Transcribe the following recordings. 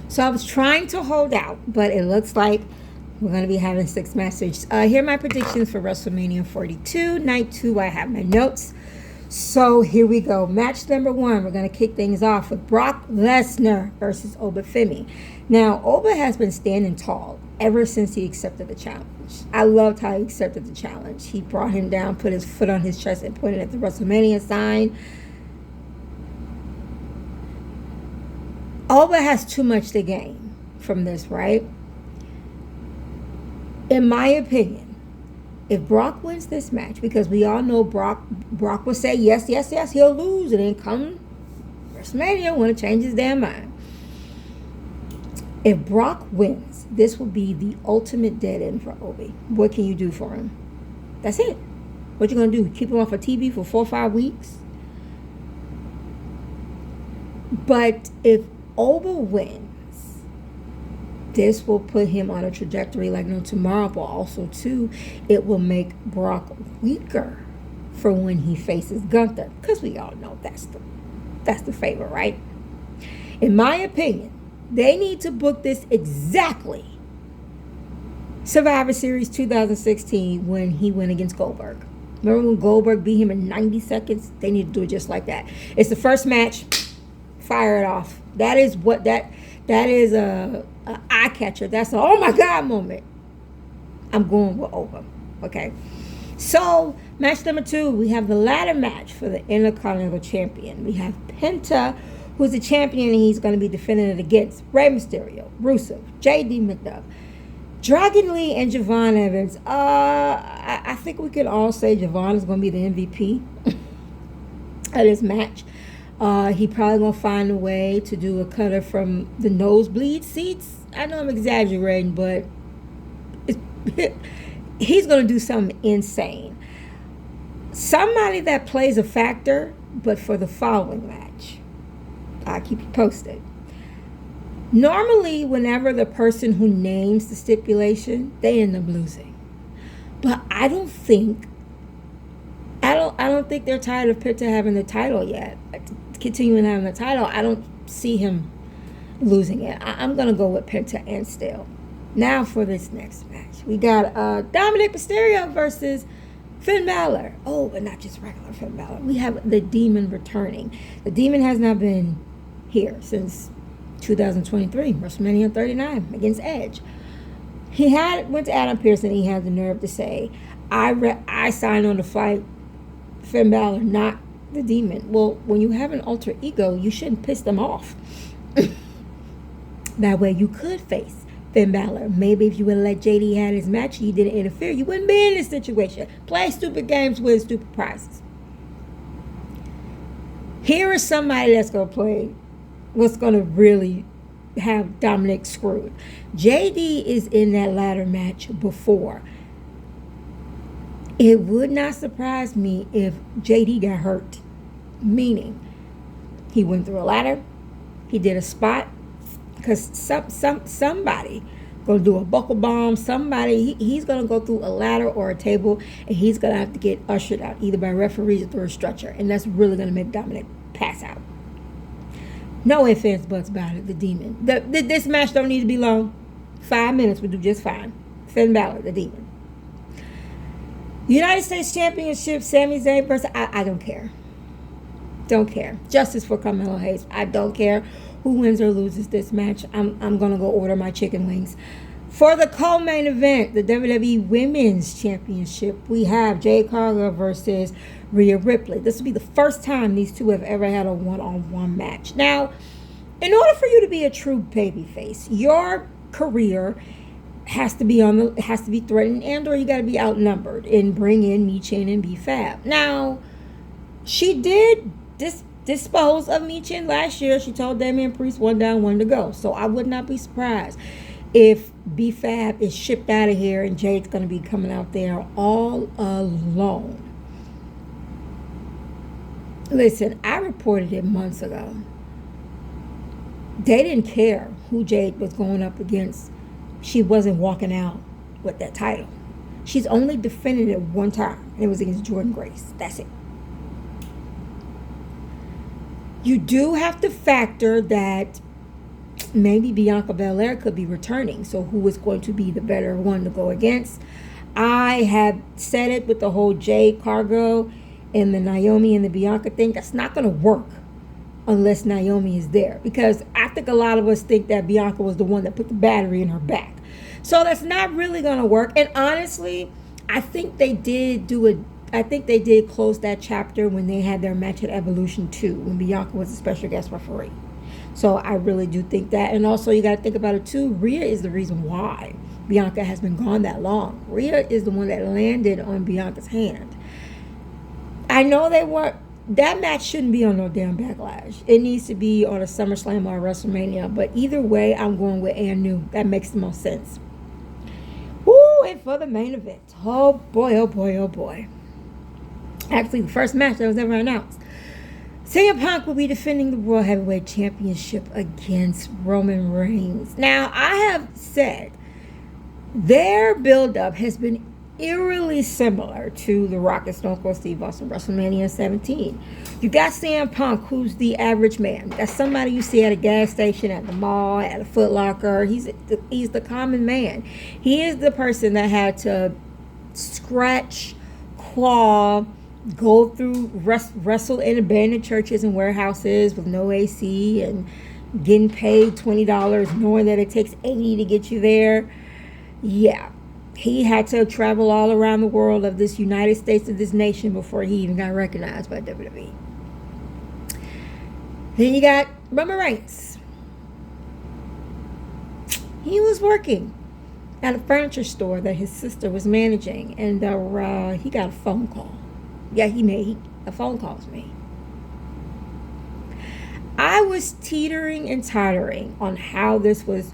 So I was trying to hold out, but it looks like we're going to be having 6 matches. Here are my predictions for WrestleMania 42. Night 2, I have my notes. So here we go. Match number 1, we're going to kick things off with Brock Lesnar versus Oba Femi. Now, Oba has been standing tall ever since he accepted the challenge. I loved how he accepted the challenge. He brought him down, put his foot on his chest, and pointed at the WrestleMania sign. Oba has too much to gain from this, right? In my opinion, if Brock wins this match, because we all know Brock will say yes, he'll lose, and then come WrestleMania want to change his damn mind. If Brock wins, this will be the ultimate dead end for Obi. What can you do for him? That's it. What you gonna do? Keep him off of TV for 4 or 5 weeks? But if Oba wins, this will put him on a trajectory like no tomorrow, but also too, it will make Brock weaker for when he faces Gunther, because we all know that's the favorite, right? In my opinion, they need to book this exactly Survivor Series 2016 when he went against Goldberg. Remember when Goldberg beat him in 90 seconds? They need to do it just like that. It's the first match. Fire it off. That is what that is a eye catcher. That's a oh my God moment. I'm going with Oba. Okay. So match number 2, we have the ladder match for the Intercontinental Champion. We have Penta, who's the champion, and he's going to be defending it against Rey Mysterio, Rusev, J.D. McDuff, Dragon Lee, and Javon Evans. I think we can all say Javon is going to be the MVP of this match. He probably going to find a way to do a cutter from the nosebleed seats. I know I'm exaggerating, but he's going to do something insane. Somebody that plays a factor, but for the following match. I'll keep you posted. Normally, whenever the person who names the stipulation, they end up losing. But I don't think they're tired of Penta having the title yet. Continuing having the title, I don't see him losing it. I'm going to go with Penta and still. Now for this next match. We got Dominic Mysterio versus Finn Balor. Oh, but not just regular Finn Balor. We have the Demon returning. The Demon has not been here since 2023, WrestleMania 39 against Edge. He went to Adam Pearce and he had the nerve to say, I signed on to fight Finn Balor, not the Demon. Well, when you have an alter ego, you shouldn't piss them off. That way you could face Finn Balor. Maybe if you would have let JD have his match, you didn't interfere, you wouldn't be in this situation. Play stupid games, win stupid prizes. Here is somebody that's going to play what's going to really have Dominic screwed. JD is in that ladder match before. It would not surprise me if JD got hurt. Meaning, he went through a ladder, he did a spot, because somebody going to do a buckle bomb, he's going to go through a ladder or a table, and he's going to have to get ushered out, either by referees or through a stretcher, and that's really going to make Dominic pass out. No ifs, ands, buts about it, the Demon. This match don't need to be long. 5 minutes would do just fine. Finn Balor, the Demon. United States Championship, Sami Zayn versus... I don't care. Don't care. Justice for Carmelo Hayes. I don't care who wins or loses this match. I'm going to go order my chicken wings. For the co-main event, the WWE Women's Championship, we have Jade Cargill versus Rhea Ripley. This will be the first time these two have ever had a one-on-one match. Now, in order for you to be a true babyface, your career has to be threatened, and or you got to be outnumbered and bring in Michin and B-Fab. Now, she did dispose of Michin last year. She told Damian Priest 1 down, 1 to go. So I would not be surprised if B-Fab is shipped out of here and Jade's going to be coming out there all alone. Listen, I reported it months ago. They didn't care who Jade was going up against. She wasn't walking out with that title. She's only defended it 1 time, and it was against Jordan Grace. That's it. You do have to factor that maybe Bianca Belair could be returning. So who is going to be the better one to go against? I have said it with the whole Jade Cargo and the Naomi and the Bianca thing. That's not going to work unless Naomi is there. Because I think a lot of us think that Bianca was the one that put the battery in her back. So that's not really going to work. And honestly, I think they did close that chapter when they had their match at Evolution 2, when Bianca was a special guest referee. So I really do think that. And also, you got to think about it too. Rhea is the reason why Bianca has been gone that long. Rhea is the one that landed on Bianca's hand. I know that match shouldn't be on no damn Backlash. It needs to be on a SummerSlam or a WrestleMania. But either way, I'm going with Anu. That makes the most sense. Woo, and for the main event. Oh boy, oh boy, oh boy. Actually, the first match that was ever announced. CM Punk will be defending the World Heavyweight Championship against Roman Reigns. Now, I have said their build-up has been eerily similar to The Rock and Stone Cold Steve Austin WrestleMania 17. You got CM Punk, who's the average man. That's somebody you see at a gas station, at the mall, at a Foot Locker. He's the common man. He is the person that had to scratch, claw, go through, wrestle in abandoned churches and warehouses with no AC and getting paid $20, knowing that it takes $80 to get you there. Yeah. He had to travel all around the world of this United States of this nation before he even got recognized by WWE. Then you got Roman Reigns. He was working at a furniture store that his sister was managing, and he got a phone call. Yeah, a phone call to me. I was teetering and tottering on how this was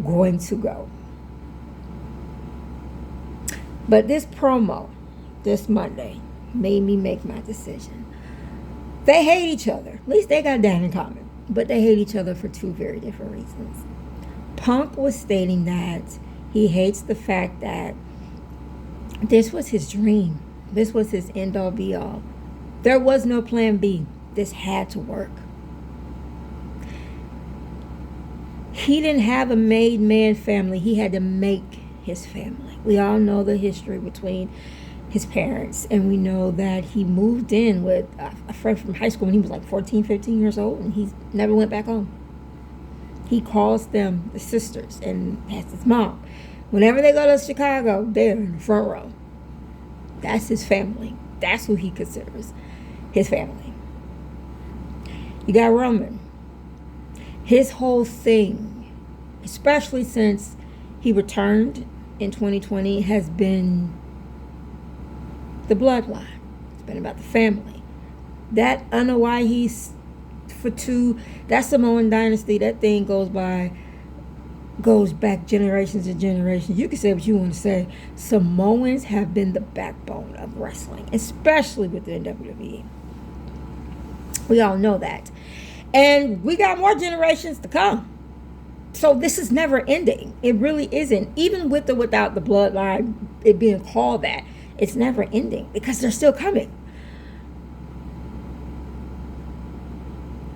going to go. But this promo, this Monday, made me make my decision. They hate each other. At least they got that in common. But they hate each other for two very different reasons. Punk was stating that he hates the fact that this was his dream. This was his end-all, be-all. There was no plan B. This had to work. He didn't have a made man family. He had to make his family. We all know the history between his parents, and we know that he moved in with a friend from high school when he was like 14, 15 years old, and he never went back home. He calls them the sisters, and that's his mom. Whenever they go to Chicago, they're in the front row. That's his family. That's who he considers his family. You got Roman. His whole thing, especially since he returned in 2020, has been the bloodline. It's been about the family. That, I don't know why he's that Samoan dynasty, that thing goes back generations and generations. You can say what you want to say. Samoans have been the backbone of wrestling, especially within WWE. We all know that. And we got more generations to come. So this is never ending. It really isn't. Even with or without the bloodline, it being called that, it's never ending because they're still coming.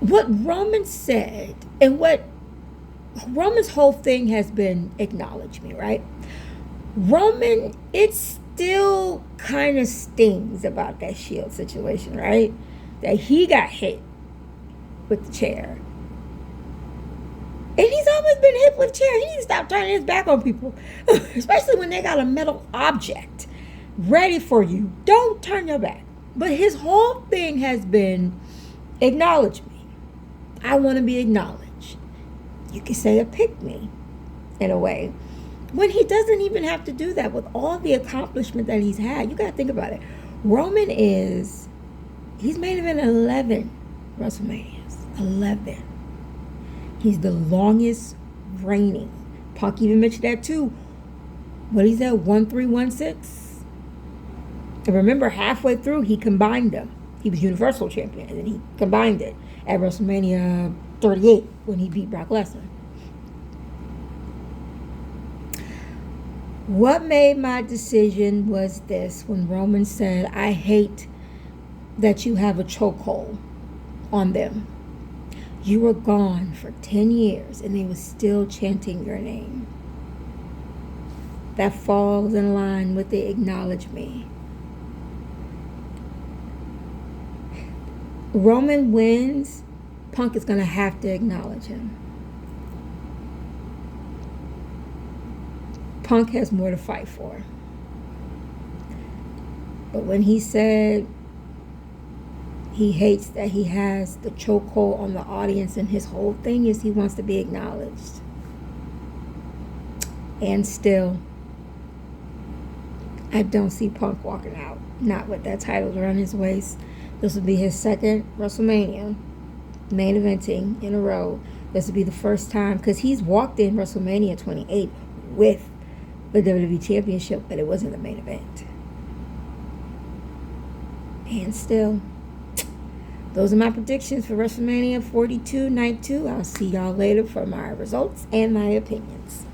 What Roman said, and what Roman's whole thing has been acknowledge me, right? Roman, it still kind of stings about that Shield situation, right? That he got hit with the chair. And he's always been hit with a chair. He needs to stop turning his back on people. Especially when they got a metal object ready for you. Don't turn your back. But his whole thing has been, acknowledge me. I want to be acknowledged. You can say a pick me, in a way. When he doesn't even have to do that with all the accomplishment that he's had. You got to think about it. Roman he's made event 11 WrestleManias. 11. He's the longest reigning. Punk even mentioned that too. What is that? 1316. And remember, halfway through, he combined them. He was Universal Champion, and then he combined it at WrestleMania 38 when he beat Brock Lesnar. What made my decision was this, when Roman said, I hate that you have a chokehold on them. You were gone for 10 years and they were still chanting your name. That falls in line with the acknowledge me. Roman wins, Punk is going to have to acknowledge him. Punk has more to fight for. But when he said he hates that he has the chokehold on the audience and his whole thing is he wants to be acknowledged. And still, I don't see Punk walking out. Not with that title around his waist. This will be his second WrestleMania main eventing in a row. This will be the first time, because he's walked in WrestleMania 28 with the WWE Championship, but it wasn't the main event. And still, those are my predictions for WrestleMania 42 Night 2. I'll see y'all later for my results and my opinions.